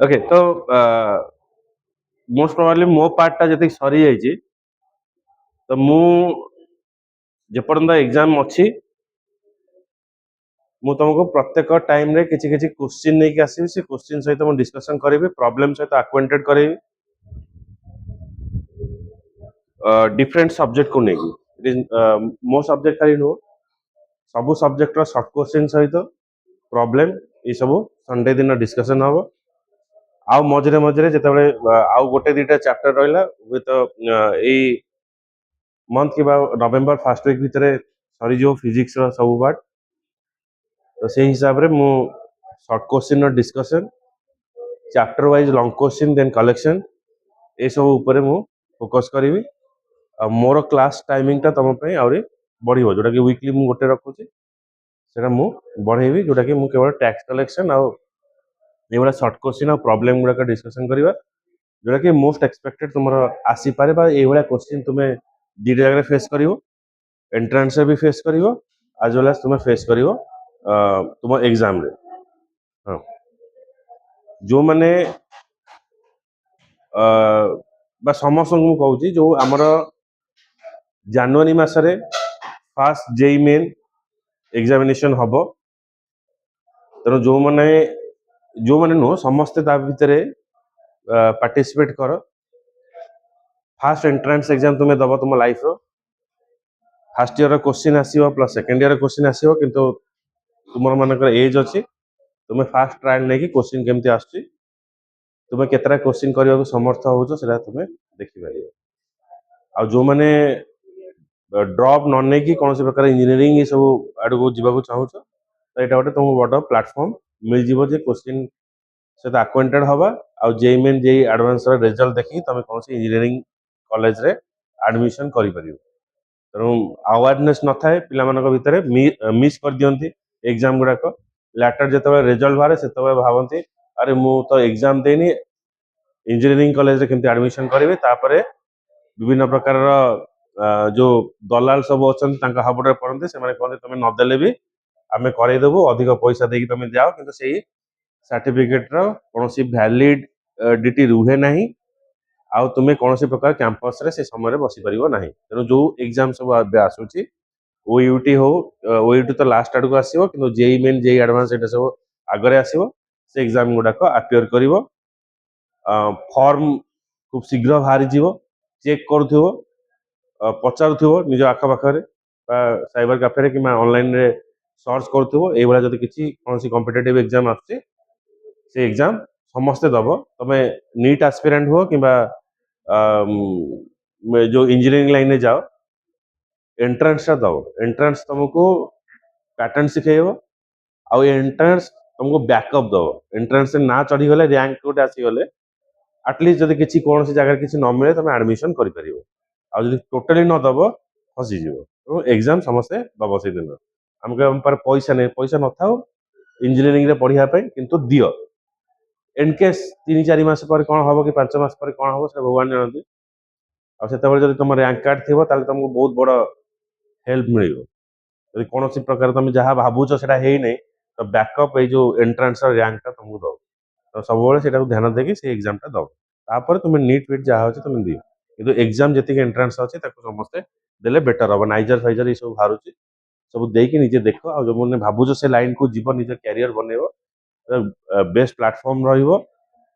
Okay तो most probably मो पार्टा जति सरी जाइए तो मु जेपर्यंत एग्जाम अच्छी मु तुमको प्रत्येक टाइम रे किछि किछि क्वेश्चन नहीं कि आसीबी से क्वेश्चन सहित मु डिस्कशन करेबी प्रॉब्लम सहित अक्वेंटेड करेबी डिफरेंट सब्जेक्ट को नहीं मो सब्जेक्ट खाली नो सब सब्जेक्ट रो शॉर्ट क्वेश्चन सहित प्रॉब्लम ये सब संडे दिन डिस्कशन हम आउ मझे मझे जिते आउ गोटे दीटा चैप्टर रहा विथ ए मंथ कि नवेम्बर फर्स्ट वीक भितर सरीज फिजिक्स सब पार्ट तो से हिसाब रे मु short question discussion chapter wise long question then collection ये सब ऊपर मु फोकस करी मोर क्लास टाइमिंग टा तुम आहरी बढ़ जोटा कि वीकली मु गोटे रखुची सेटा मु बढ़ेबी जोटा कि मु केवल टैक्स कलेक्शन आउ ये शॉर्ट क्वेश्चन और प्रॉब्लम गुड़ाक डिस्कशन करवा जोटा कि मोस्ट एक्सपेक्टेड तुम आसी पारे ये क्वेश्चन तुम्हें दुटा जगह फेस कर एंट्रांस भी फेस कर आज वेल एज तुम्हें फेस कर तुम एग्जाम रे हाँ जो मैंने समस्त को कहूँ जो आमर जनवरी मसरे फास्ट जेई मेन एग्जामिनेशन हम तेणु जो मैंने नुह समस्ते भितर पार्टिसिपेट कर फास्ट एंट्रांस एग्जाम तुम्हें दब तुम लाइफ रो फास्ट ईयर क्वेश्चन आसो प्लस सेकेंड ईयर क्वेश्चन आसो किंतु तुम मानक एज अच्छी तुम्हें फास्ट ट्रायल नहीं कि क्वेश्चन केमती आसुची तुम्हें केतरा क्वेश्चन करने को समर्थ हो तुम्हें देखिपार आ जो मैंने ड्रॉप न नहीं कि कौन प्रकार इंजीनियरिंग ये सब आड़ को जीवा चाहूँ तो यहाँ गोटे तुमको बड़ प्लाटफर्म मिल जे क्वेश्चन सहित आक्वेंटेड हवा आ JEE Main JEE Advanced result देखिए तुम कौन इंजीनियरिंग कॉलेज रे एडमिशन कर तेणु अवेयरनेस न थाए पिला भितर मिस कर दियंती एग्जाम गुड़ाक लैटर जो रिजल्ट बाहर से भावती अरे मु तो एग्जाम देनी इंजीनियरिंग कॉलेज रे केमती एडमिशन करेंगे तापर विभिन्न प्रकार जो दलाल सब अच्छा हाबुटे पड़ते से कहते तुम नदेले भी आम करदेबू अधिक पैसा देकी तुम जाओ कि सर्टिफिकेट कौन वैलिडिटी रुहे ना आउ तुम्हें कौन प्रकार कैंपस रे से समय बसी पार ना तेणु जो एग्जाम सब आसूची ओयूटी हो ओयूटी तो लास्ट आड़ को आसो कि जेई मेन जेई एडवांस ये सब आगे आसो से एग्जाम गुड़ाक आपियर कर फॉर्म खूब शीघ्र बाहरी चेक करू पचारू निज आखपाखे साइबर कैफे कि ऑनलाइन रे सर्च करूँ ये जब किसी कौन कॉम्पिटिटिव एग्जाम आसुची से एग्जाम समस्ते दब तुम नीट एस्पिरेंट हो कि जो इंजीनियरिंग लाइन में जाओ एंट्रांस दब एंट्रांस तुमको पैटर्न शिखेब आउ एंट्रांस तुमको बैकअप दब एंट्रांस ना चढ़ीगले रैंक गोटे आसीगले आटलिस्ट जब किसी कौन जगह किसी न मिले तुम एडमिशन कर टोटाली न दब फसीज एग्जाम समस्ते दब से दिन आम पैसा नहीं पैसा न था इंजीनियरिंग रे पढ़ाई किंतु दियो इनकेस 3-4 मास पर कौन हम कि 5 मास पर कौन हम से भगवान जानती आते तुम रैंक कार्ड थी तुमको बहुत बड़ हेल्प मिल कौन प्रकार तुम जहाँ भावुच से नहीं तो बैकअप ये एंट्रांस रैंक टा तुमको दो तो सब से ध्यान देकी से एग्जाम टा दो तापर तुम नीट फिट जहाँ अच्छे तुम दियो कि एग्जाम जी एंट्रांस अच्छे समस्ते देले बेटर हम नाइजर फाइजर ये सब बाहर सब देकी निजे देख आ जो मैंने भावुच से लाइन को जीव निज कैरियर बनइब बेस्ट प्लाटफर्म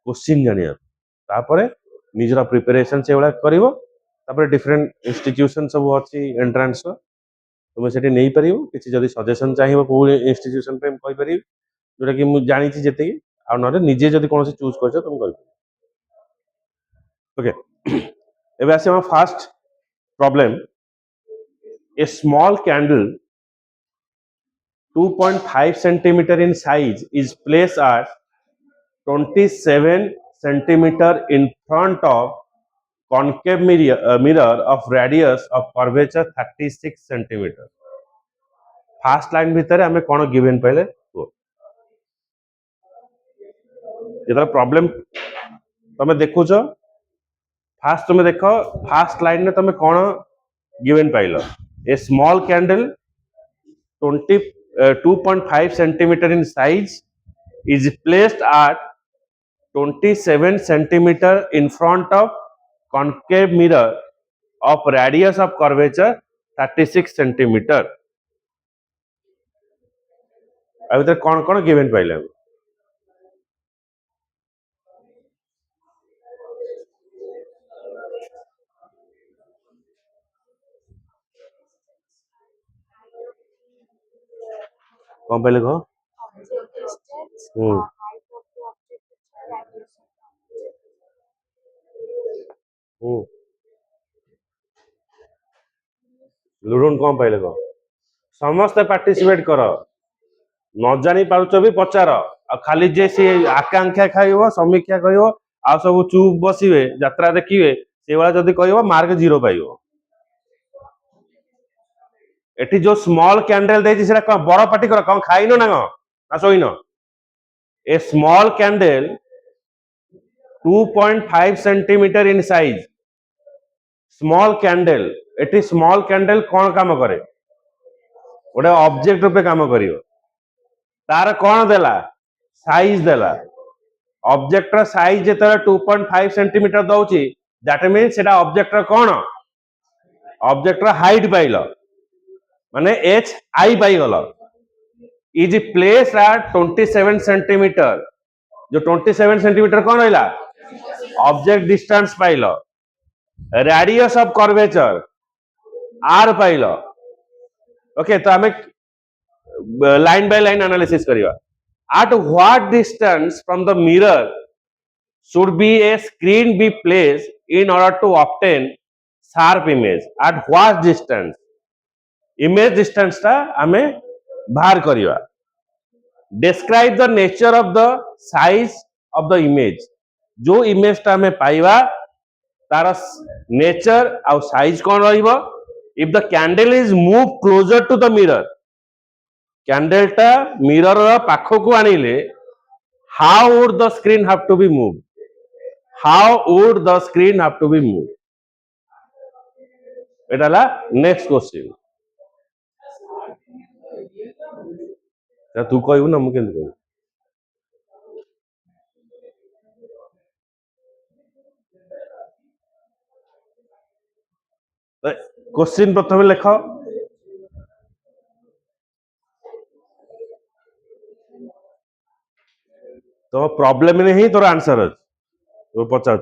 क्वेश्चन जाना निजर प्रिपेरेसन से कर डिफरेंट इंस्टीट्यूशन सब अच्छी एंट्रांस तुम से नहीं पार किसी जब सजेसन चाहिए कौ इंस्टीट्यूशन कहीपर जोटा कि मुझे जानी जी आ ना निजे जब कौन चूज कर तुम ओके एवं आस first problem a small candle 2.5 centimeter in size is placed at 27 centimeter in front of concave mirror of radius of curvature 36 centimeter. Fast line भितर आम कौन गिवन पाइले जो प्रॉब्लम तुम देखुच फास्ट तुम देख फास्ट लाइन में तुम कौन given pile A small candle 2.5 centimeter in size is placed at 27 centimeter in front of concave mirror of radius of curvature 36 centimeter. अब इधर कौन कौन गिवन पाइले कौन पाइले कह लुडुन कौन पाइले कह समस्त पार्टिसिपेट कर न जानी पारुच भी पचार आ खाली जे सी आकांक्षा खाइब समीक्षा कह आ सब चुप बसवे यात्रा देखिए से भाया जदि कह मार्क 0 पाइब एटी जो स्मॉल कैंडल देछि सेटा कौन बड़ पार्टी कर कौन खाइनो ना कौन ना सोइनो a small candle 2.5 centimetre in size small candle एटी स्मॉल कैंडल कौन काम करे गोटे ऑब्जेक्ट रूपे काम करियो तार कौन देला साइज देला ऑब्जेक्ट रो साइज जेते 2.5 सेंटीमीटर दउची दैट मींस सेटा ऑब्जेक्ट रो कौन ऑब्जेक्ट रो हाइट पाइलो माने h i पाई गलो इज प्लेस एट 27 सेंटीमीटर जो 27 सेंटीमीटर कौन रहिला ऑब्जेक्ट डिस्टेंस पाइलो रेडियस ऑफ कर्वेचर r पाइलो ओके तो हमें लाइन बाय लाइन एनालिसिस करिवा at what distance from the mirror should be a screen be placed in order to obtain sharp image at what distance image distance ता हमें बाहर करिवा describe the nature of the size of the image जो image ता हमें पाइवा तार nature और size कौन रहिबो if the candle is moved closer to the mirror candle टा mirror पाखक आनिले how would the screen have to be moved how would the screen have to be moved Etah La next question तू कहू ना मुझे कहू question प्रथम लेख तो problem नहीं तोर आंसर अच्छे तो पचार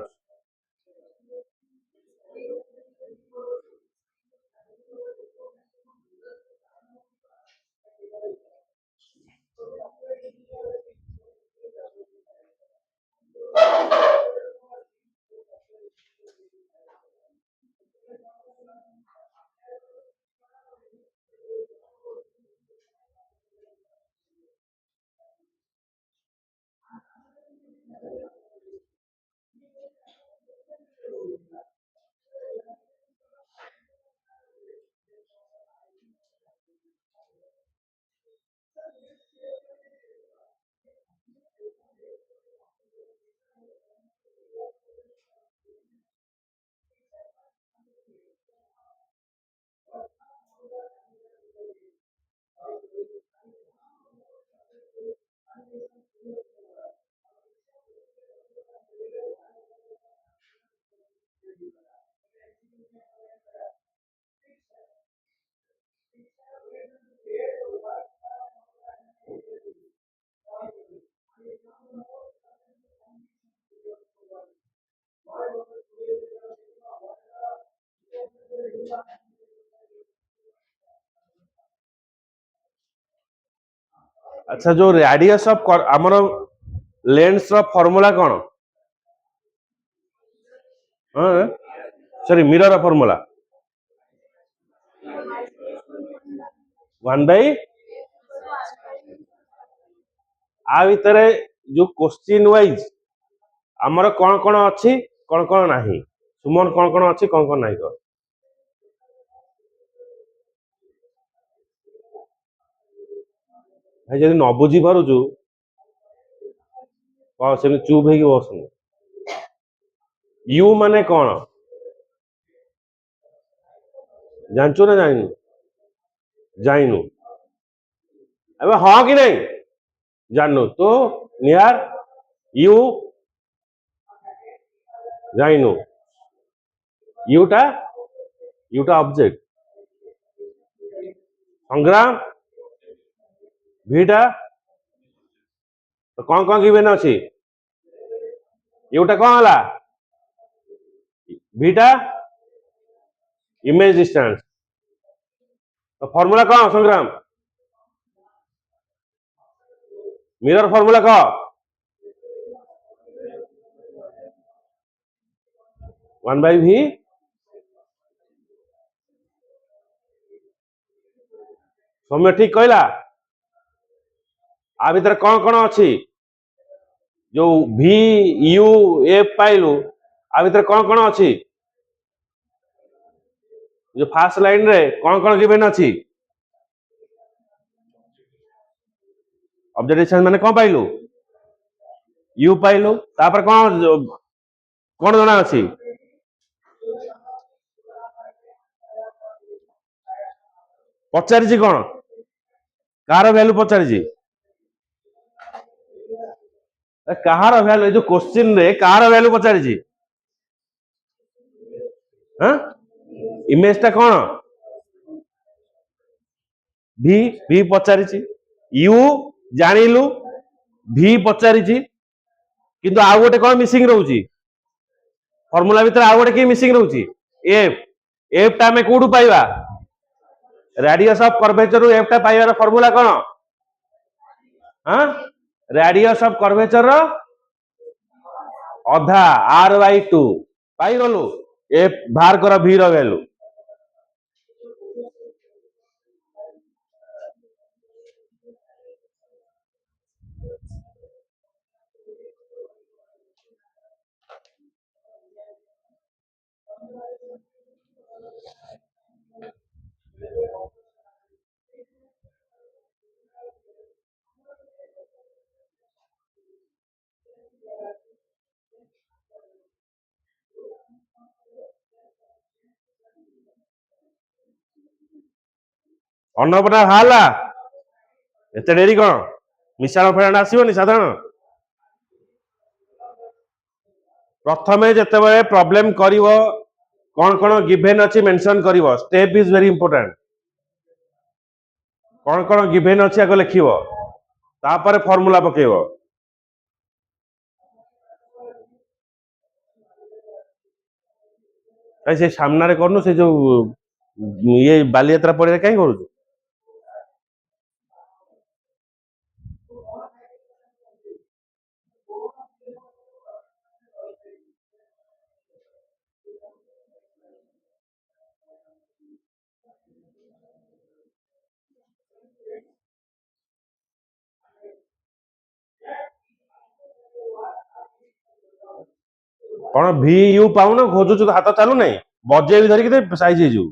अच्छा जो रेडियस ऑफ हमर लेंस रो फार्मूला कौन हां सॉरी मिरर रो फार्मूला 1 बाय आ भितरे जो क्वेश्चन वाइज हमर कौन कौन अच्छी कौन नहीं सुमन कौन अच्छी कौन नहीं कर भाई जदि न बुझी पारुचु कौन से चुप है बस यू माने कौन जानचो ना जाइनु जाइनु अब हाँ कि नहीं जानू तो निहार यू जाइनु यूटा यूटा ऑब्जेक्ट संग्राम भीटा तो कौन कौन गिवन अच्छी यूटा कौन हला भीटा इमेज डिस्टेंस तो फॉर्मूला कौन संग्राम मिरर फॉर्मूला कौन 1/v सौम्य ठीक कहला आ भीतर कौन कौन अच्छी जो भी यू एफ पाइलु आ भीतर कौन कौन अच्छी जो फास्ट लाइन रे कौन कौन गिवन अच्छी ऑब्जर्वेशन माने कौन पाइलु यू पाइलु तापर कौन कौन जना अच्छी पचारि कौन कार वैल्यू पचारि कहार वैल्यू जो क्वेश्चन रे कार वैल्यू पचारि इमेज टा कौन भी भी पचारि यू जानिलु भी पचारि किंतु आउ गोटे कौन मिसिंग रहउची फॉर्मूला भीतर आउ गोटे की मिसिंग रहउची एफ एफ टा हमें कोडू पाइबा रेडियस ऑफ कर्वेचर एफ टा पाइबार फॉर्मूला कौन रेडियस ऑफ कर्वेचर अधा r/2 पाई गलु एफ बाहर कर v रो वैल्यू अन्नपूर्णा बाहरला एते डेरी कौन मिशाण फेराण आसबनी साधारण प्रथमे जितेबाला प्रॉब्लम करिवो कौन कौन गिवेन अच्छी मेंशन करिवो स्टेप इज वेरी इंपोर्टेंट कौन कौन गिवेन अच्छी आगे लिखिवो तापर फॉर्मूला पकेइवो से सामने करनु से जो ये बालियात्रा पड़े कहीं करू कौन भी यू पाऊन खोजुचु हाथ चालू नहीं बजे भी धरिक साइज हो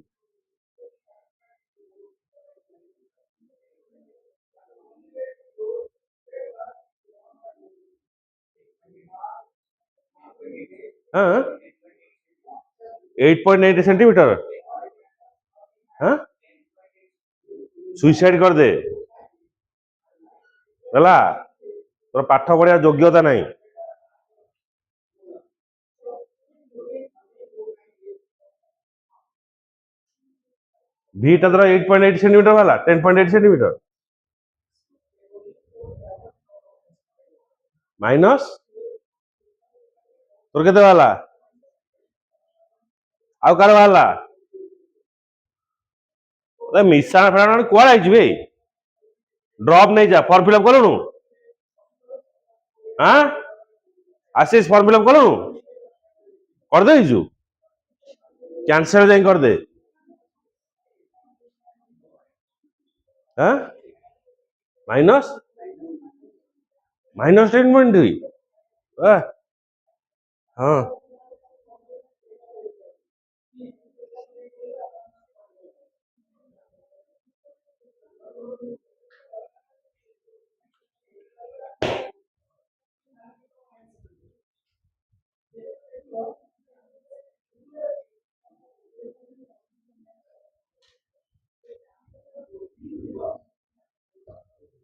हाँ 8.8 सेंटीमीटर हाँ सुइसाइड कर दे गला तोर पाठ पढ़िया योग्यता नहीं भीटा तरह 8.8 सेंटीमीटर वाला 10.8 सेंटीमीटर माइनस तोर केते वाला आउ कार वाला अरे मिसाण फेराण कुआड़े आइछि ड्रॉप नहीं जा फॉर्म फिलअप कलुनु हाँ आशीष फॉर्म फिलअप कलुनु कर देइछु कैंसिल जाई कर दे हाँ माइनस माइनस 10.3 हाँ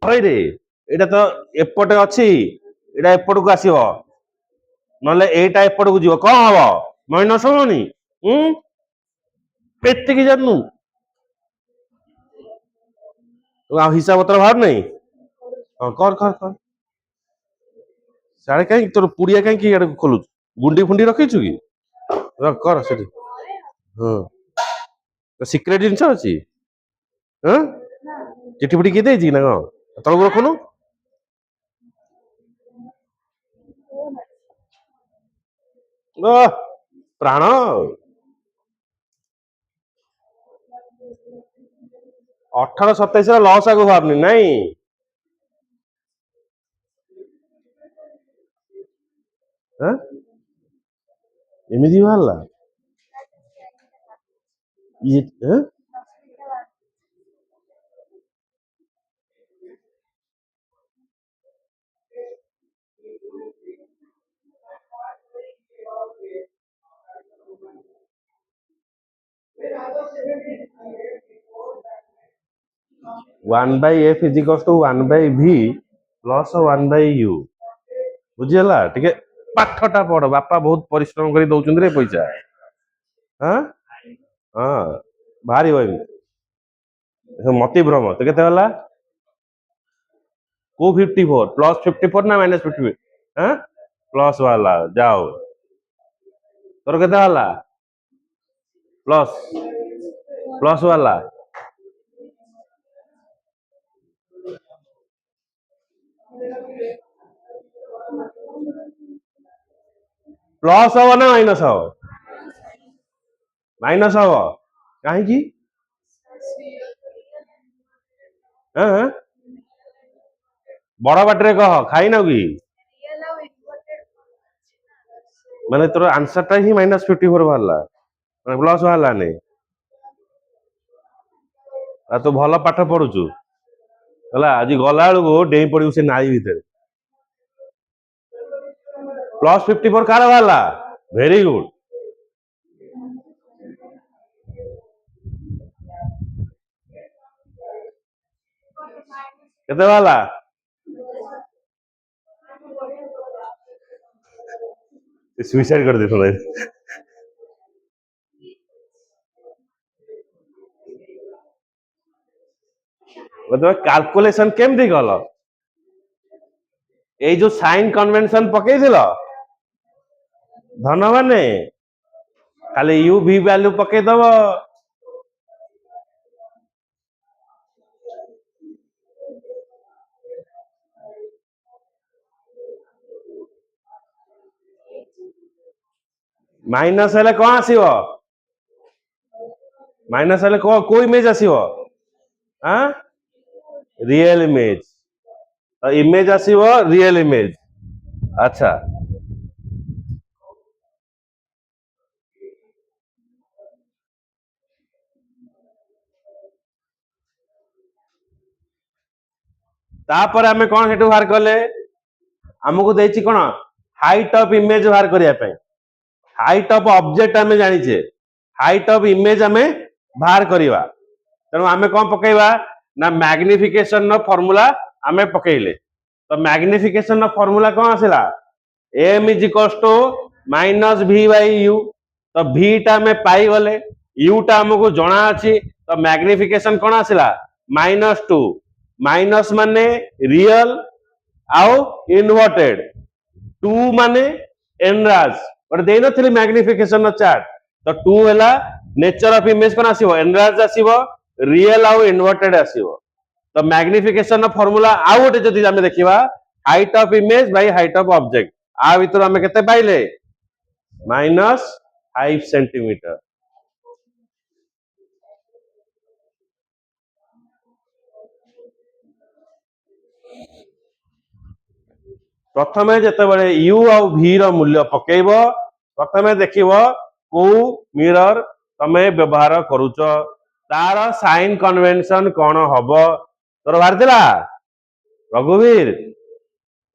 रे एटा तो एपटे अछि एटा एपट को आसीबो नले एटा एपट को जीव कौन हम माइनस होनी एतिकी जानू हिसाब पत्र बाहर नहीं हाँ कर कर कर साड़े कहीं तोर पुड़िया कहीं खोलु गुंडी फुंडी रखीचु कि रख कर से हाँ सिक्रेट जिनस अच्छी हाँ चिठी फुटी किए देछि ना कौन तलक रखुनु प्राण 18-27 लस आगे भावनी नहीं एमती बाहर ये 1/f is equals to 1/v plus 1/u बुझीगला टिके पाठटा पढ़ बापा बहुत परिश्रम कर दौरान रे पैसा हाँ हाँ भारी मती भ्रम तो केते वाला को 54 प्लस 54 ना माइनस 54 हाँ प्लस वाला जाओ तोर केते वाला प्लस प्लस वाला प्लस हम ना माइनस हम माइनस हम कहीं बड़ बाटे कह खाई ना कि माने तोर आंसर टा ही -54 बाहरला माने प्लस बाहरला नहीं आ तो भल पाठ पढ़ुचु हला आज गला बेलू डेई पड़ू से नाई भितर +54 कार बाहरला वेरी गुड केते बाहरला सुइसाइड कर दे मतलब कैलकुलेशन केमती कल ए जो साइन कन्वेंशन पकई दिल धन माने खाली यू भी वैल्यू पकई दब माइनस हेले कौन आसीबो माइनस हेले को इमेज आसीबो हां रियल इमेज इमेज आसीबो रियल इमेज अच्छा तापर आमे कौन हेतु बाहर कले हमको देछि कोन हाइट ऑफ इमेज बाहर करिया पे हाइट ऑफ ऑब्जेक्ट आमे जानि छे हाइट ऑफ इमेज आमे बाहर करिवा तेणु आमे कौन पकेइबा ना मैग्निफिकेशन नो फार्मूला आमे पकेइले तो मैग्निफिकेशन नो फार्मूला कौन आसिला m is equals to -v/u तो v टा आमे पाई गले u टा हमको जणा अछि तो मैग्निफिकेशन कौन आसिला -2 माइनस माने रियल आउ इन्वर्टेड 2 माने एनराज बट देई नथिली मैग्निफिकेशन नो चार्ट तो 2 हैला नेचर ऑफ इमेज कोन आसीबो एनराज आसीबो रियल आउ इन्वर्टेड आसीबो तो मैग्निफिकेशन नो फार्मूला आउ गोटे जदि हम देखिबा height of image by height of object आ भीतर हम केते पाइले -5 सेंटीमीटर प्रथमे जते बळे u आ v रो मूल्य पकेइबो प्रथमे देखिबो को मिरर तमे व्यवहार करूछ तार साइन कन्वेंशन कोन हबो तोर बाहर दिला रघुवीर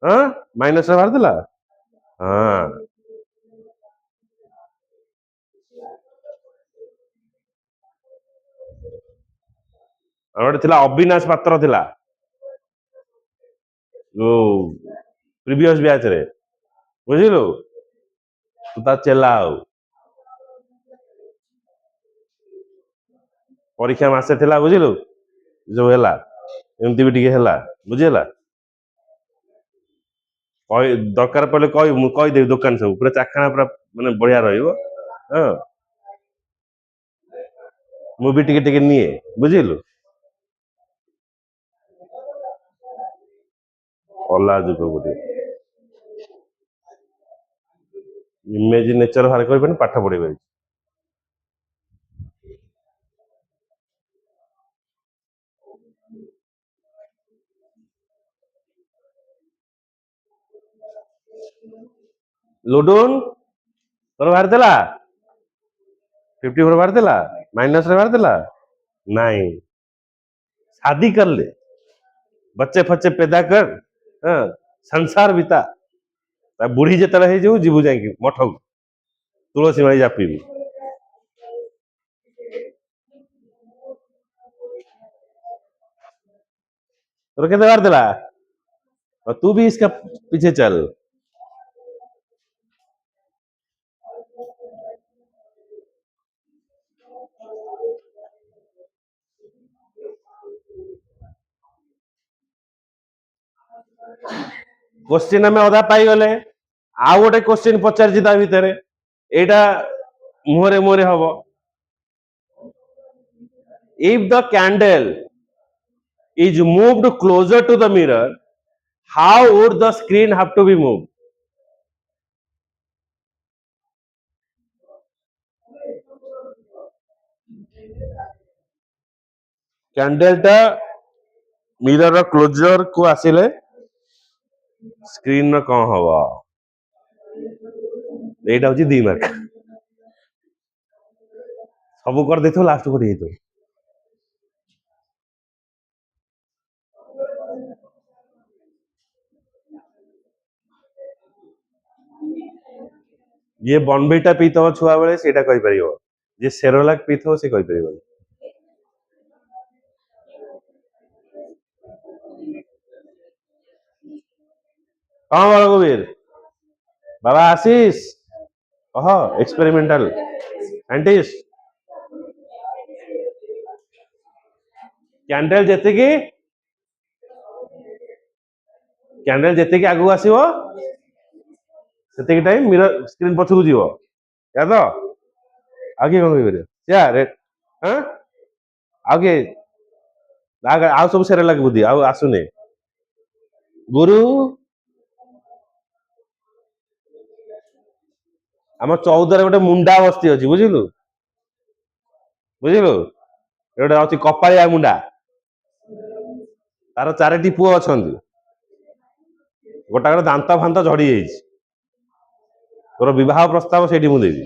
हां माइनस बाहर दिला हां और थिला अविनाश पात्र थिला जो प्रीवियस बैच रे बुझिलु तू ता चेला आउ परीक्षा मासे थिला बुझिलु जो हेला एमती भी टिके हेला बुझिला दरकार पड़े कहीदेवी दुकान सब पूरा चाखाना पूरा माने बढ़िया रहिबो हाँ मु भी टिके निए बुझिलु अल्लाह जुग गोटे इमेज नेचर बाहर कर पाठ पढ़ेबे लुडुन तोर बाहर देला 54 बाहर देला माइनस रे बाहर देला नहीं शादी कर ले बच्चे फच्चे पैदा कर हाँ संसार बिता बुढ़ी जिते हो जीवु जाकि मठ तुलसी माई जापी तोर के बार देला और तू भी इसका पीछे चल क्वेश्चन आम अधा पाई गले आउ गोटे क्वेश्चन पचार ता भितर एटा मुहरे मुहरे हम if the candle is moved closer to the mirror how would the screen have to be moved candle टा मिरर क्लोजर को आसिले स्क्रीन कौन हवा एटा हूँ 2 मार्क सब कर देथो लास्ट को देथो ये बनबीटा पीथव छुआ बेले सेटा कहि परियो जे सेरोलाक पीथव से कहि परियो हाँ बाल कबीर बाबा आशीष कह एक्सपेरिमेंटल साइंटिस्ट कैंडल जेते आगू आसीबो सेते टाइम मिरर स्क्रीन पछकू जीवो या तो आगे कौन कहि परियो या रेड हां आगे आगे आ सब सेरे लाग बुद्धि आ आसुने गुरु आम 14 रे गोटे मुंडा बस्ती अछि बुझिलु बुझिलु एटा अछि कपाळिया मुंडा तार 4टी पुओ अछंती गोटा दांत फांत झड़ी जाइछि तोर विवाह प्रस्ताव सेठी मु देबी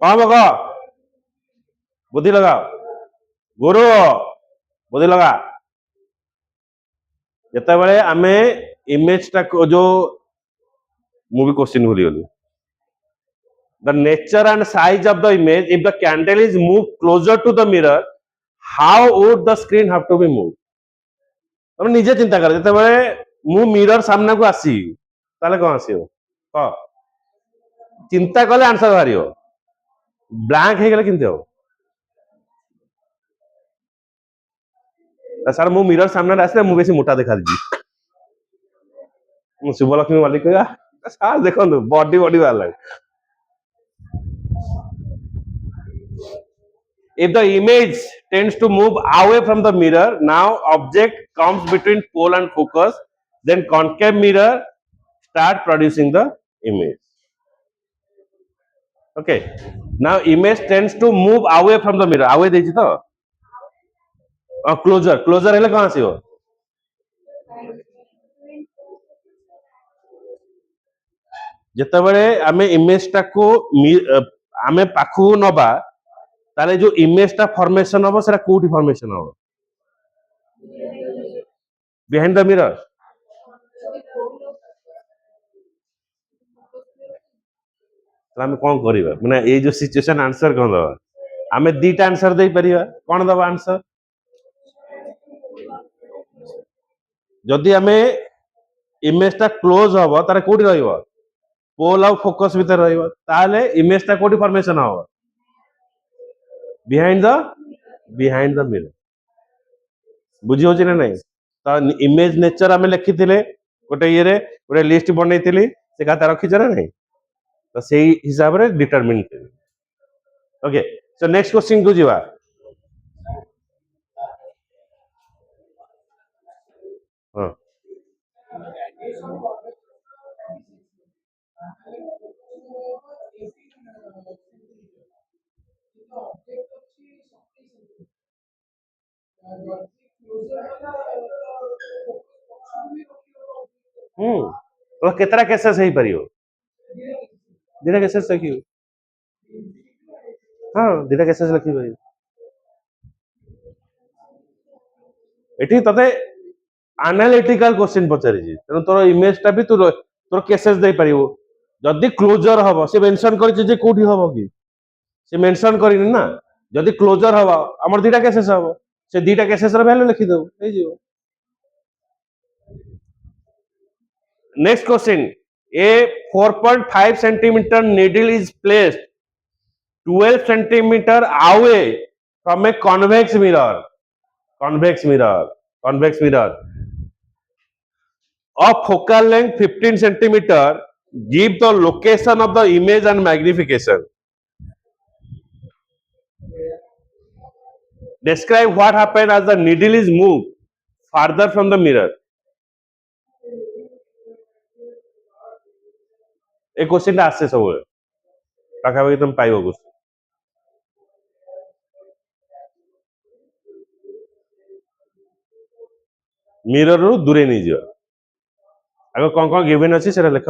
कौन बक बुद्धि लगाओ गुरु बुद्धि लगा जिते आमे इमेज टा जो मु भी क्वेश्चन भूली गली the nature and size of the image if the candle is moved closer to the mirror how would the screen have to be moved तुम निजे चिंता कर जिते मु मिरर सामना को आसी ताले कौन आसीबो क चिंता कले आंसर बाहरियो ब्लैंक हे गेले किंते हो सर मु मिरर सामने आसले मु बेसी मोटा देखा दी मु शुभलक्ष्मी मालिक कहया सर देखो बॉडी बॉडी वाला if the image tends to move away from the mirror now object comes between pole and focus then concave mirror start producing the image okay now image tends to move away from the mirror away dechi to closer hele kon asibo ଯେତେବେଳେ ଆମେ image ଟାକୁ ଆମେ ପାଖକୁ ନବା ताले जो image टा formation हो सेटा कोठी फॉर्मेशन हो बिहाइंड द मिरर आमे कोन करिबा माने ए जो सिचुएशन आंसर कोन दबा आमे दीटा आंसर दे परिबा कोन दबा आंसर जदि आमे इमेज टा क्लोज हबो तारे कोठी रहइबो पोल आउ फोकस भीतर रहइबो ताले इमेज टा कोठी फॉर्मेशन हबो बिहाइंड द मिरर बुझी होची ना नहीं तो इमेज नेचर आमे लिखिथिले गोटे ये रे गोटे लिस्ट बनैतिली से खाता रखिछ ना नहीं तो सेही हिसाब रे determine okay so next question को जीवा हां तो केतरा केसेस हेई परियो दिना केसेस लखियो हां दिना केसेस लखि परियो एठी तते एनालिटिकल क्वेश्चन पचारि छी तेनु तोर इमेज टा भी तोर केसेस दे परियो जदी क्लोजर हबो से मेंशन करि जे कोठी हबो की से मेंशन करिनि ना जदी क्लोजर हबो हमर दिटा केसेस हबो से दिटा केसेस र वैल्यू लिखि दो हे जिवो next question a 4.5 centimeter needle is placed 12 centimeter away from a convex mirror convex mirror of focal length 15 centimeter give the location of the image and magnification describe what happened as the needle is moved farther from the mirror A question आसे सब पाखापाखि तुम पाइब question mirror रु दूरे नहीं जियो आगे कौन given अच्छी से लिख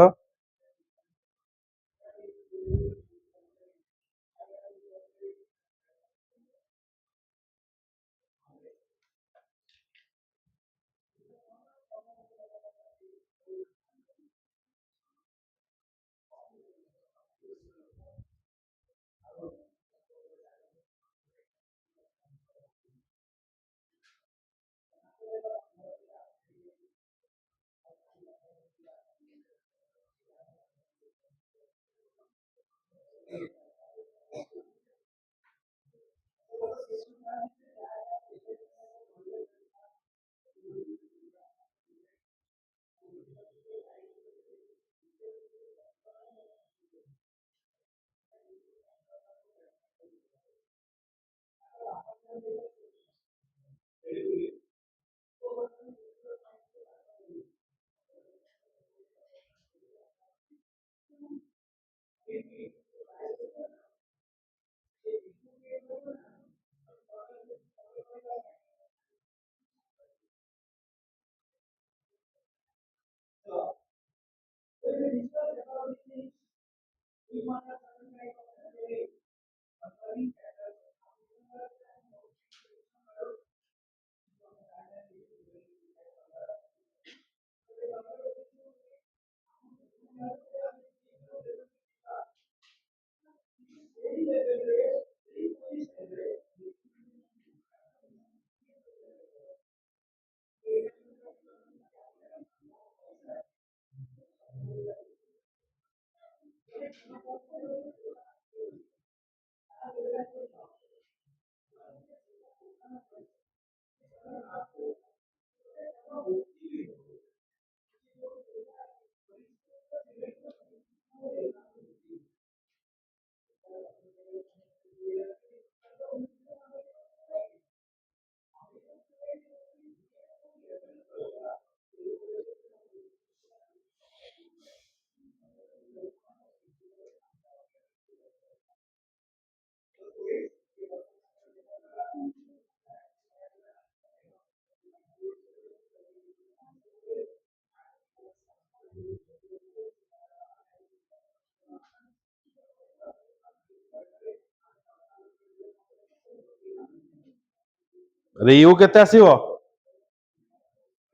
यू केते आसीबो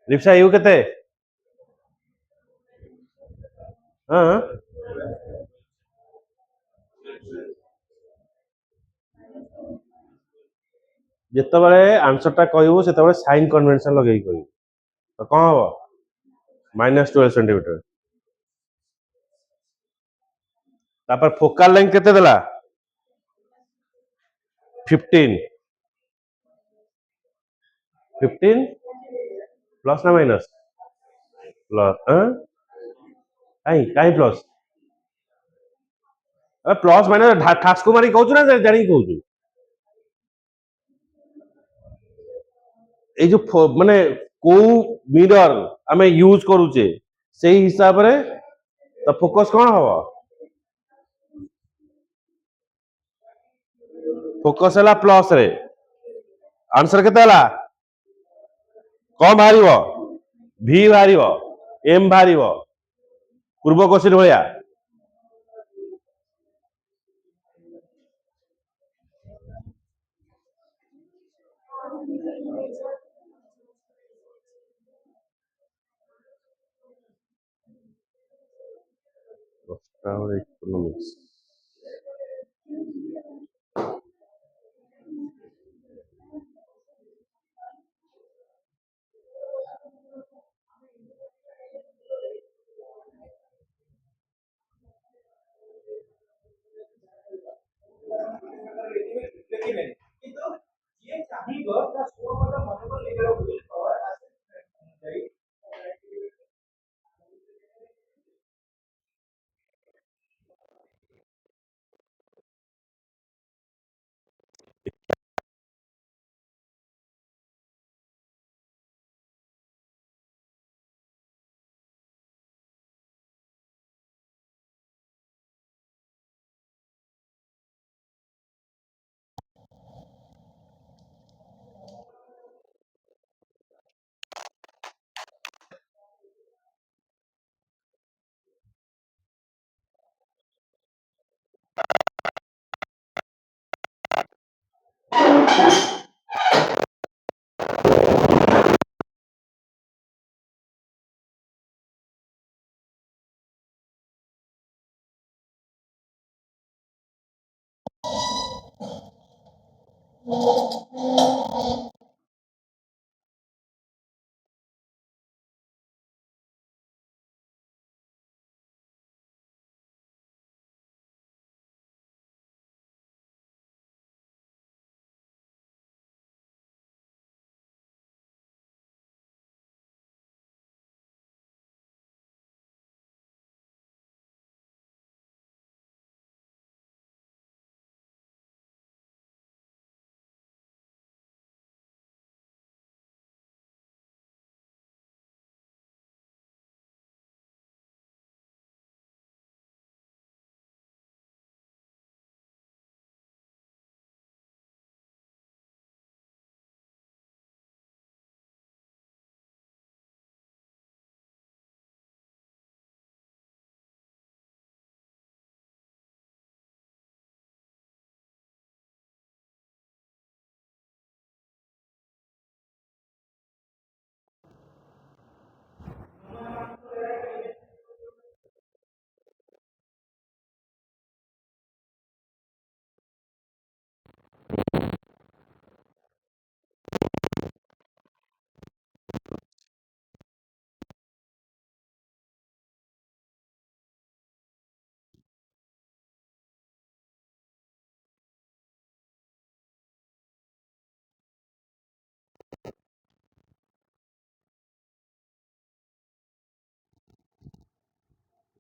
रिप्सा यू केते हां जिते बड़े आंसर टा कहबो सेते बड़े साइन कन्वेंशन लगेई कहबो तो कौन हबो -12 सेंटीमीटर तापर फोकल लेंथ केते देला 15 प्लस ना माइनस प्लस काई प्लस प्लस माइनस ठासको मारी कहू ना जानी कहू এই जो माने को मिरर आमे यूज करूचे सेही हिसाब रे तो फोकस कौन हवा फोकस है प्लस रे आंसर केते हला कौन बाहर भि बाहर एम बाहर पूर्व क्वेश्चन भाया इकोनॉमिक्स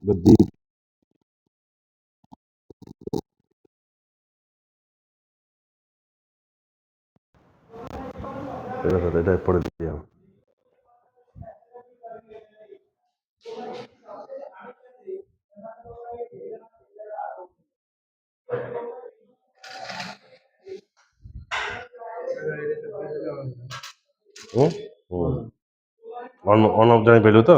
गद्दी এটা পড়ে দিও वन ऑफ द वैल्यू तो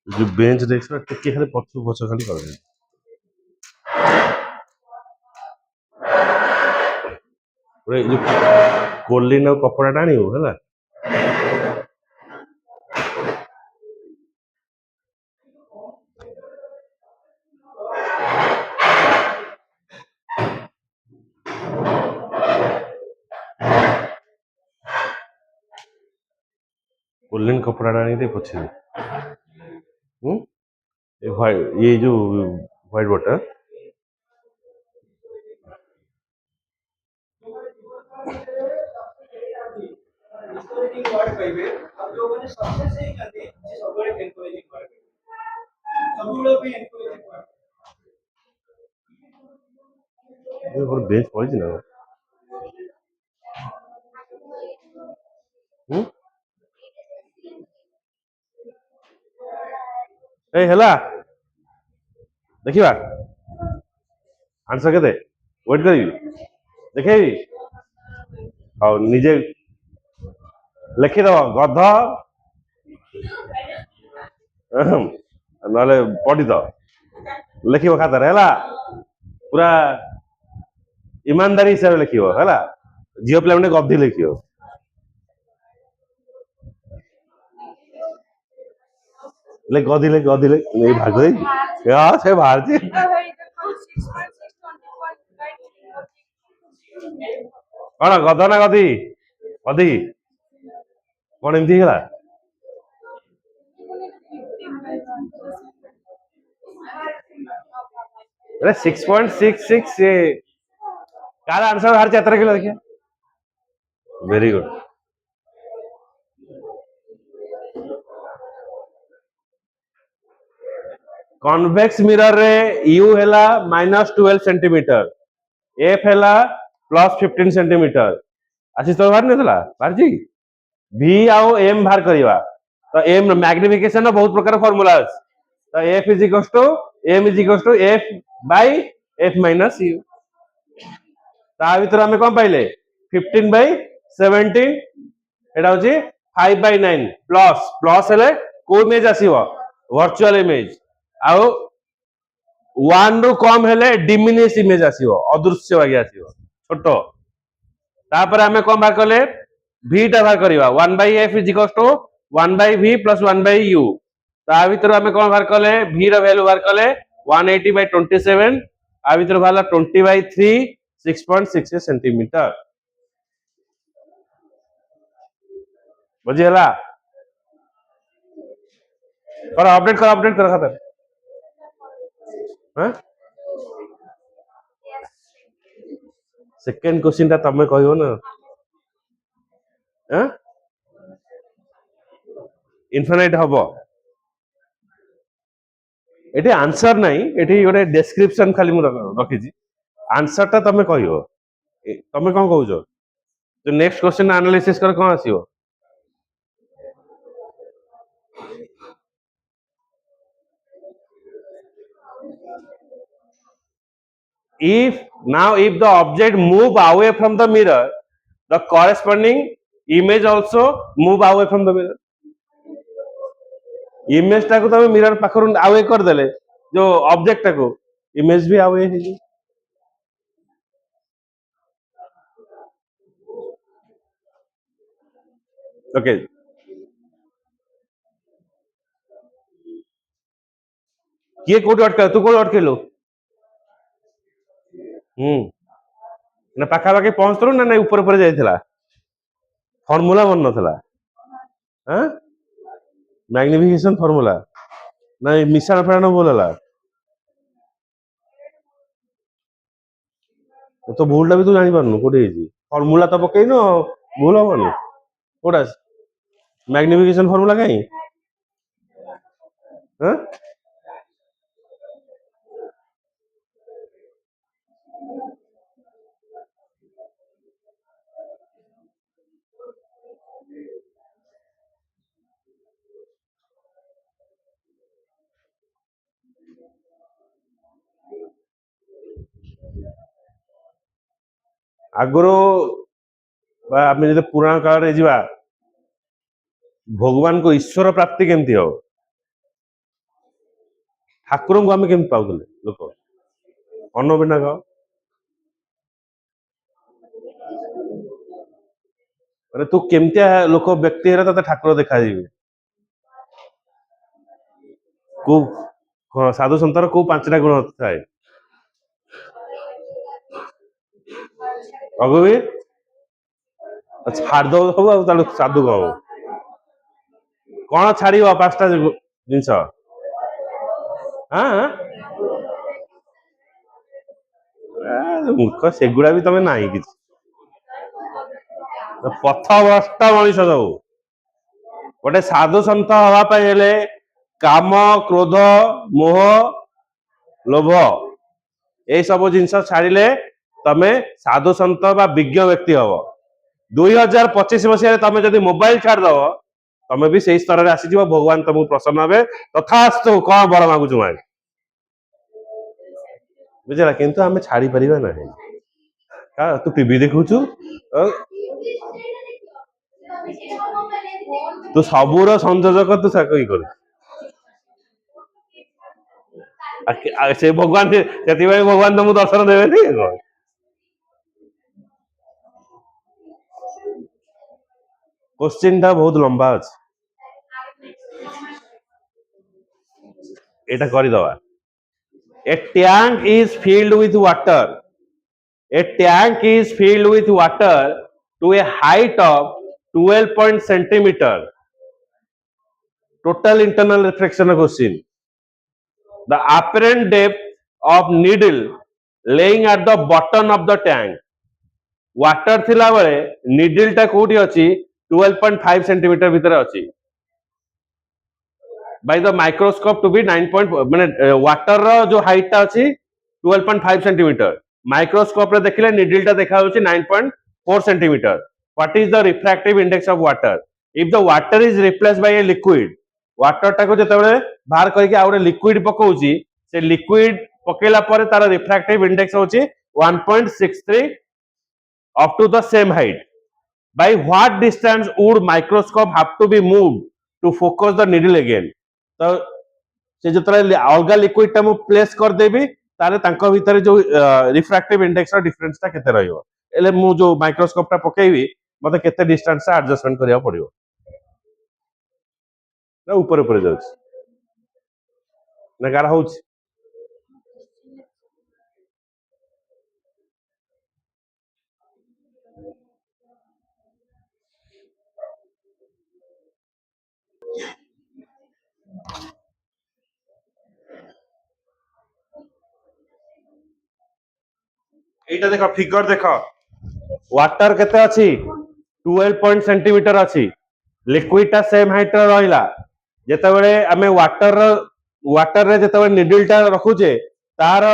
जो बेंच डेस्क रा टिके खाली पछ पछ खाली कर दे पूरे जो कोलिन कपड़ा टाणी हो है पुलिन कपड़ा नहीं दे पोछे ये जो व्हाइट वाटर बेच पड़ी ना ए हला देखिबा आंसर केते वेट करी देखेबी ଆଉ ନିଜେ ଲେଖିଦବ ଗଧ ନହେଲେ ପଢିଦ ଲେଖିବ ଖାତାରେ ହେଲା ପୁରା ଇମାନଦାରୀ ହିସାବରେ ଲେଖିବ ହେଲା ଝିଅ ପିଲାମାନେ ଗଧି ଲେଖିବ ଗଧି ଏଇ ଭାଗ ଦେଇଛି ସେ ବାହାରିଛି କଣ ଗଧ ନା ଗଧି ଗଧି କଣ ଏମିତି ହେଇଗଲା अरे 6.66 कार आंसर बाहर 17 किलो देखिए वेरी गुड कन्वेक्स मिरर रे यू हैला -12 सेंटीमीटर एफ हैला +15 सेंटीमीटर आसी तो बाहर नथला बाहर जी v आउ m बाहर करिवा तो m मैग्निफिकेशन रो बहुत प्रकार फार्मूला अछि तो f m f by f minus u ता भीतर हमें कौन पाइले 15/17 एटा होची 5/9 प्लस प्लस हेले को इमेज आसीबो वर्चुअल इमेज आउ 1 रु कम हेले डिमिनिश इमेज आसीबो अदृश्य वागी आसीबो छोटो तापर हमें कौन बाहर करले v टा बाहर करिवा 1/f = 1/v + 1/u ता भीतर हमें कौन बाहर करले v रो वैल्यू बाहर करले 180/27 आ भीतर बाहरला 20/3 6.68 सेंटीमीटर बुझिला पर अपडेट कर खाता हां सेकंड क्वेश्चन ता तमे कहियो ना हां इनफिनाइट हबो एठी आंसर नहीं एठी गोटे डिस्क्रिप्शन खाली मु रखी छी आंसर ता तमे कहियो तमे कोन कहउछो तो नेक्स्ट क्वेश्चन एनालिसिस कर कोन आसीबो if the object move away from the mirror the corresponding image also move away from the mirror image टा को तमे मिरर पाखरु अवे कर देले जो ऑब्जेक्ट टा को इमेज भी अवे हे जी ओके किए कोठी अटका तू कोठी अटकेलो ना पाखा पाखे पहुंचतरो ना नहीं ऊपर ऊपर जाइथिला फार्मूला मन नथला हां मैग्निफिकेशन फार्मूला नहीं मिशाण फेराण बोलला तो भूलटा भी तू जानी पारनु कोठी हेजी फार्मूला तो पकेइनो भूल होबनी कोडा मैग्निफिकेशन फार्मूला काई हां आगरो आम जो पुराण काल रे जीवा भगवान को ईश्वर प्राप्ति केमती हो ठाकुर को आम केमती पाउले लोक अन्न बिना खाओ अरे तू केमतिया लोक व्यक्ति है तते ठाकुर देखा जीवे को साधु संतर को पांचटा गुण थाए रघुवीर छाड़ दो सब साधु कहो कौन छाड़ पांचटा जिनस हाँ मूर्ख सेगुड़ा भी तमें नहीं कि पथभ्रष्ट मनीष सब गोटे साधु सन्त हवापाई हेले काम क्रोध मोह लोभ ये सब जिनस छाड़िले तमें साधु सन्त बा विज्ञ व्यक्ति हम 2025 मसीह तमें जब मोबाइल छाड़दव तमें भी से स्तर में आसीज भगवान तुमको प्रसन्न हे तथास्तु कौन बर मागुच मांग बुझला किंतु आम छाड़ी पार ना तू टीवी देखुचु तू सबूर संयोजक तू साक कर से भगवान से भगवान तुमको दर्शन देवे क्वेश्चन टा बहुत लंबा अच्छे एटा करदवा A tank is filled with water. A tank is filled with water to a height of 12 centimeter. Total internal reflection question. The apparent depth of needle laying at the bottom of the tank. Water थिला बेले needle टा कोठी अछि 12.5 centimeter भीतर अछि. By the microscope to be 9. माने water रो जो height टा अछि 12.5 centimeter. माइक्रोस्कोप रे देखिले निडल टा देखा होछि 9.4 centimeter. What is the refractive index of water? If the water is replaced by a liquid, water टा को जतबे बाहर करके आ ଗୋଟେ liquid पकोछि से liquid पकेला परे तार refractive index होछि 1.63 up to the same height. By what distance would microscope have to be moved to focus the needle again? तो से जो अलग लिक्विड टा मु प्लेस कर देबी तारे तांको भीतर जो रिफ्रैक्टिव इंडेक्स रा डिफरेंस टा केते रहइबो एले मु जो माइक्रोस्कोप टा पकेइबी मते केते डिस्टेंस से एडजस्टमेंट करिया पड़िबो ना ऊपर ऊपर जाउछ ना गारा होउछ एटा देखो फिगर देखो वाटर केते अछि 12 सेंटीमीटर अछि लिक्विड टा सेम हाइट रे रहिला जेते बेले हमें वाटर रे जेते बेले निडल टा रखुचे तार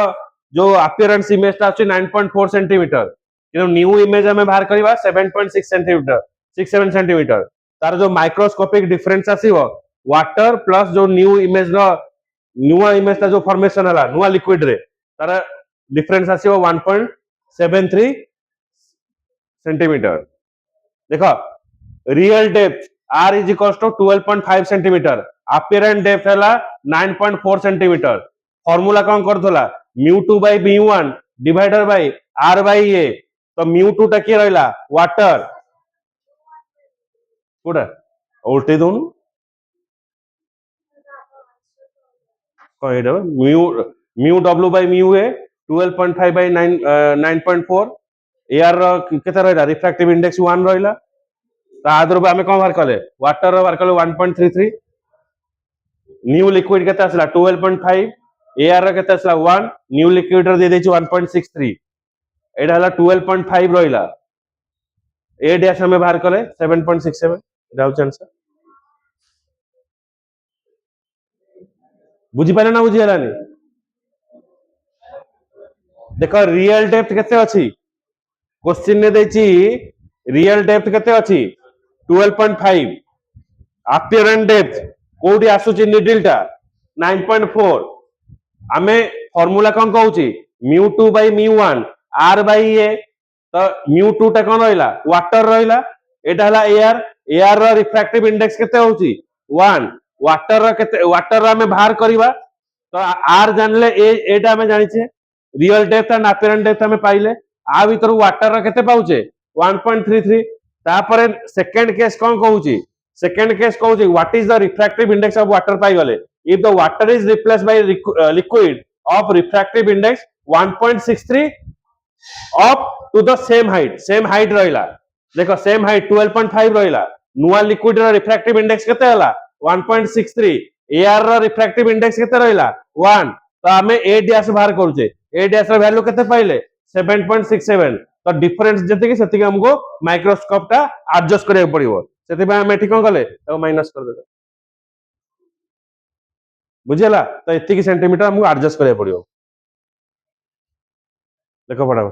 जो अपीयरेंस इमेज ता अछि 9.4 सेंटीमीटर किनो न्यू इमेज हमें बाहर करबा 7.6 सेंटीमीटर 6-7 सेंटीमीटर तार जो माइक्रोस्कोपिक डिफरेंस आसीबो वाटर प्लस जो न्यू इमेज रो न्यू इमेज ता जो फॉर्मेशन हला न्यू लिक्विड रे तार डिफरेंस आसीबो 1.73 सेंटीमीटर देखो real depth r is equals to 12.5 centimetre apparent depth हला 9.4 सेंटीमीटर फार्मूला कौन करथला mu2 by mu1 divided by r by a तो mu2 टा के रहला वाटर कोडा उल्टे दोन कहिदो mu w by mu a 12.5 by 9.4 AR केते रहला रिफ्रैक्टिव इंडेक्स 1 रहला तादर आमे कोन बाहर कले वाटर बाहर कले 1.33 न्यू लिक्विड केते आसला 12.5 एआर केते आसला 1 न्यू लिक्विड रे दे देछि 1.63 एडा हला 12.5 रहला ए डैश हमें बाहर कले 7.67 एडा हो आंसर बुझी पाले ना बुझी हलानी देखो रियल डेप्थ केते अछि क्वेश्चन ने देछि रियल डेप्थ केते अछि 12.5 अपीयरेंट डेप्थ कोडी आसुची निडल टा 9.4 आमे फार्मूला कोन कहउची mu2 by mu1 r by a तो mu2 टा कोन रहला वाटर रहला एटा हला एआर रो रिफ्रैक्टिव इंडेक्स केते होची 1 वाटर रो हमें बाहर करबा तो r जानले एटा हमें जानि छे रियल डेप्थ एंड अपीयरेंट डेप्थ हमें पाइले आ भीतर वाटर रो केते पाउचे 1.33 तापरे सेकंड केस कोन कहउची सेकंड केस कहउची what is the refractive index of water पाई गले if the water is replaced by liquid of refractive index 1.63 up to the same height रहिला देखो सेम हाइट 12.5 रहिला नुआ लिक्विड रो रिफ्रैक्टिव इंडेक्स केते हला 1.63 एआर रो रिफ्रैक्टिव इंडेक्स केते रहला 1 तो हमें ए डैश बाहर करूचे ए डैश रो वैल्यू केते पाइले 7.67 तो डिफरेंस जति कि सेति हमको माइक्रोस्कोप टा एडजस्ट करिया पड़िबो सेति बा हम एठी कोन करले तो माइनस कर देबे बुझिला तो एति कि सेंटीमीटर हमको एडजस्ट करिया पड़िबो देखो पड़ा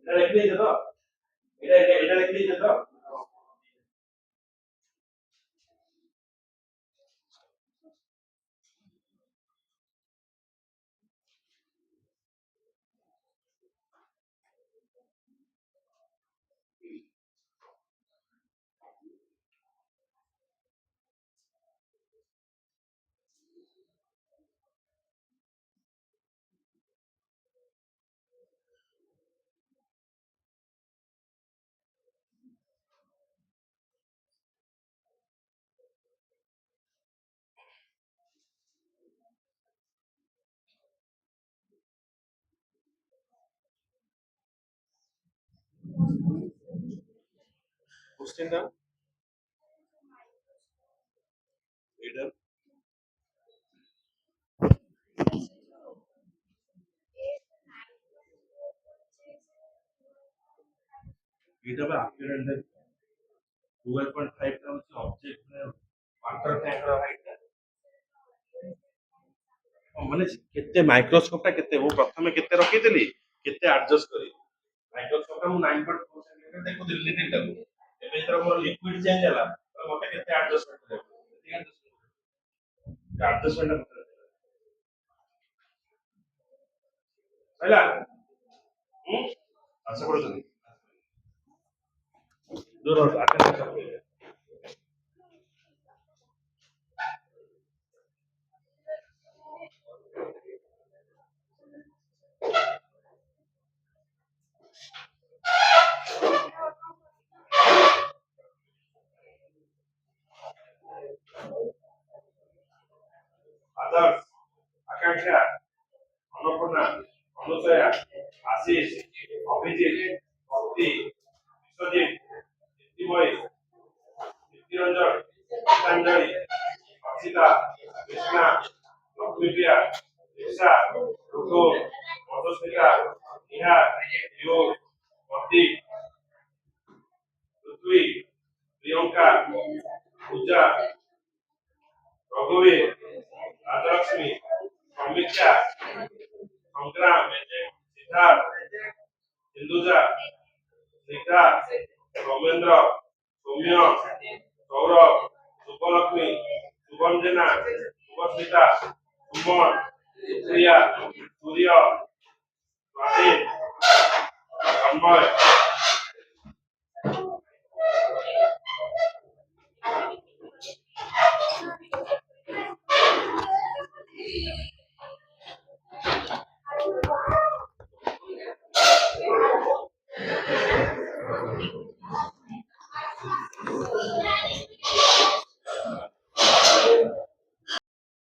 এটা লিখে দিতে তো এটা লিখে দিতে তো কোশ্চেনটা এটা এটা হবে আর্কিটেক্ট 12.5 টা হচ্ছে অবজেক্ট ওয়াটার ট্যাঙ্কর হাইটটা মানে কেতে মাইক্ରୋସ୍କୋପଟା କେତେ ମୁଁ ପ୍ରଥମେ କେତେ ରଖିଥିଲି କେତେ ଆଡଜଷ୍ଟ କରି ମାଇକ୍ରୋସ୍କୋପଟା ମୁଁ 9.4 ସେଣ୍ଟିମିଟର ଦେଖୁଥିଲି ଲିଟିଲଟାକୁ ଏବେ ଯେତେବେଳେ ମୋର ଲିକ୍ୱିଡ ଚେଞ୍ଜ ହେଲା ତ ମତେ କେତେ ଆଡଜଷ୍ଟମେଣ୍ଟ କରିବାକୁ ଆଡଜଷ୍ଟମେଣ୍ଟ ହେଲା ଆଶା କରୁଛନ୍ତି ଦୂର ଆକାଶ आदर्श आकांक्षा अन्नपूर्णा अनुसया आशीष अभिजीत भक्ति विश्वजीत दीप्तिमयी दीप्तिरंजन गीतांजलि अक्षिता कृष्णा लक्ष्मीप्रिया दीक्षा रुको मधुस्मिता नेहा योग प्रदीप पृथ्वी प्रियंका पूजा रघुवीर राजलक्ष्मी समीक्षा संग्राम सिद्धार्थ हिंदुजा सिद्धार्थ रमेंद्र सौम्य सौरभ शुभलक्ष्मी शुभंजना शुभस्मिता सुमन प्रिया सूर्य स्वाधीन तन्मय